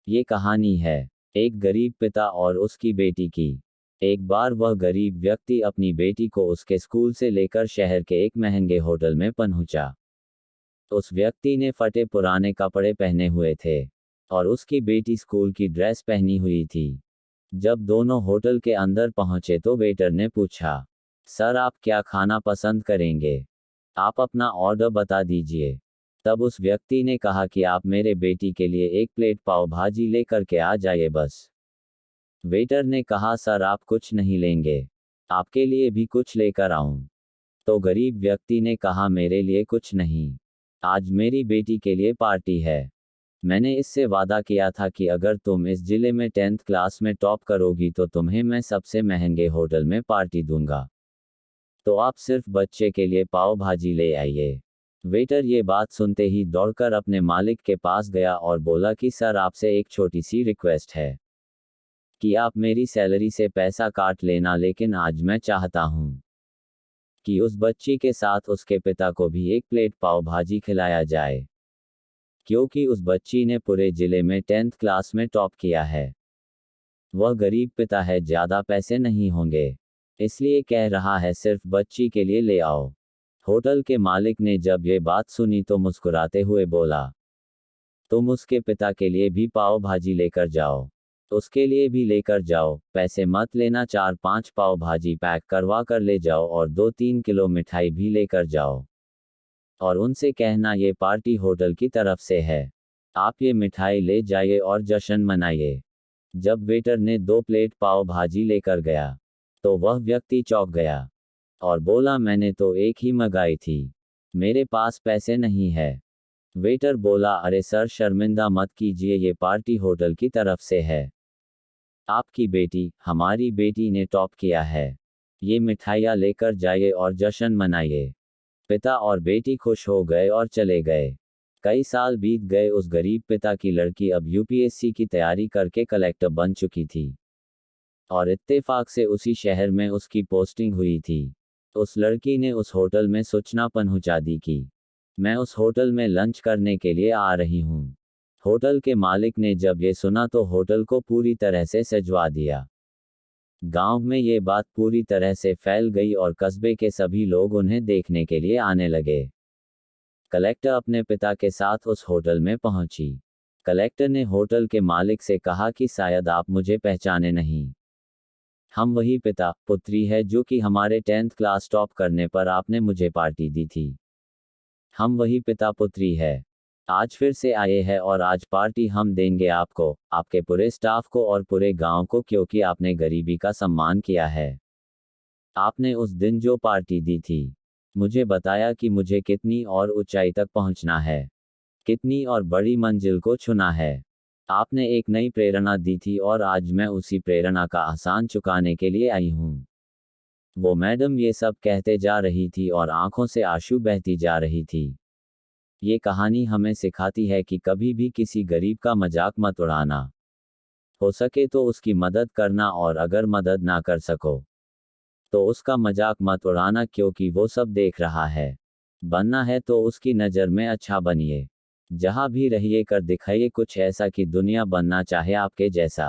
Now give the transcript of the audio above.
ये कहानी है एक गरीब पिता और उसकी बेटी की। एक बार वह गरीब व्यक्ति अपनी बेटी को उसके स्कूल से लेकर शहर के एक महंगे होटल में पहुंचा। उस व्यक्ति ने फटे पुराने कपड़े पहने हुए थे और उसकी बेटी स्कूल की ड्रेस पहनी हुई थी। जब दोनों होटल के अंदर पहुंचे तो वेटर ने पूछा, सर आप क्या खाना पसंद करेंगे? आप अपना ऑर्डर बता दीजिए। तब उस व्यक्ति ने कहा कि आप मेरे बेटी के लिए एक प्लेट पाव भाजी लेकर के आ जाइए बस। वेटर ने कहा, सर आप कुछ नहीं लेंगे? आपके लिए भी कुछ लेकर आऊं? तो गरीब व्यक्ति ने कहा, मेरे लिए कुछ नहीं, आज मेरी बेटी के लिए पार्टी है। मैंने इससे वादा किया था कि अगर तुम इस जिले में 10th क्लास में टॉप करोगी तो तुम्हें मैं सबसे महंगे होटल में पार्टी दूंगा। तो आप सिर्फ बच्चे के लिए पाव भाजी ले आइए। वेटर ये बात सुनते ही दौड़कर अपने मालिक के पास गया और बोला कि सर आपसे एक छोटी सी रिक्वेस्ट है कि आप मेरी सैलरी से पैसा काट लेना, लेकिन आज मैं चाहता हूं कि उस बच्ची के साथ उसके पिता को भी एक प्लेट पाव भाजी खिलाया जाए, क्योंकि उस बच्ची ने पूरे जिले में 10th क्लास में टॉप किया है। वह गरीब पिता है, ज़्यादा पैसे नहीं होंगे, इसलिए कह रहा है सिर्फ बच्ची के लिए ले आओ। होटल के मालिक ने जब ये बात सुनी तो मुस्कुराते हुए बोला, तुम उसके पिता के लिए भी पाव भाजी लेकर जाओ, उसके लिए भी लेकर जाओ, पैसे मत लेना, 4-5 पाव भाजी पैक करवा कर ले जाओ और 2-3 किलो मिठाई भी लेकर जाओ। और उनसे कहना ये पार्टी होटल की तरफ से है, आप ये मिठाई ले जाइए और जश्न मनाइए। जब वेटर ने 2 प्लेट पाव भाजी लेकर गया तो वह व्यक्ति चौंक गया और बोला, मैंने तो एक ही मंगाई थी, मेरे पास पैसे नहीं है। वेटर बोला, अरे सर शर्मिंदा मत कीजिए, ये पार्टी होटल की तरफ से है। आपकी बेटी, हमारी बेटी ने टॉप किया है, ये मिठाइयाँ लेकर जाइए और जश्न मनाइए। पिता और बेटी खुश हो गए और चले गए। कई साल बीत गए। उस गरीब पिता की लड़की अब यूपीएससी की तैयारी करके कलेक्टर बन चुकी थी और इत्तेफाक से उसी शहर में उसकी पोस्टिंग हुई थी। उस लड़की ने उस होटल में सूचना पहुंचा दी कि मैं उस होटल में लंच करने के लिए आ रही हूं। होटल के मालिक ने जब ये सुना तो होटल को पूरी तरह से सजवा दिया। गांव में ये बात पूरी तरह से फैल गई और कस्बे के सभी लोग उन्हें देखने के लिए आने लगे। कलेक्टर अपने पिता के साथ उस होटल में पहुंची। कलेक्टर ने होटल के मालिक से कहा कि शायद आप मुझे पहचाने नहीं, हम वही पिता पुत्री है जो कि हमारे 10th क्लास टॉप करने पर आपने मुझे पार्टी दी थी। हम वही पिता पुत्री है, आज फिर से आए हैं और आज पार्टी हम देंगे आपको, आपके पूरे स्टाफ को और पूरे गांव को, क्योंकि आपने गरीबी का सम्मान किया है। आपने उस दिन जो पार्टी दी थी, मुझे बताया कि मुझे कितनी और ऊंचाई तक पहुंचना है, कितनी और बड़ी मंजिल को छूना है। आपने एक नई प्रेरणा दी थी और आज मैं उसी प्रेरणा का एहसान चुकाने के लिए आई हूँ। वो मैडम ये सब कहते जा रही थी और आंखों से आंसू बहती जा रही थी। ये कहानी हमें सिखाती है कि कभी भी किसी गरीब का मजाक मत उड़ाना, हो सके तो उसकी मदद करना, और अगर मदद ना कर सको तो उसका मजाक मत उड़ाना, क्योंकि वो सब देख रहा है। बनना है तो उसकी नज़र में अच्छा बनिए, जहाँ भी रहिए कर दिखाइए कुछ ऐसा कि दुनिया बनना चाहे आपके जैसा।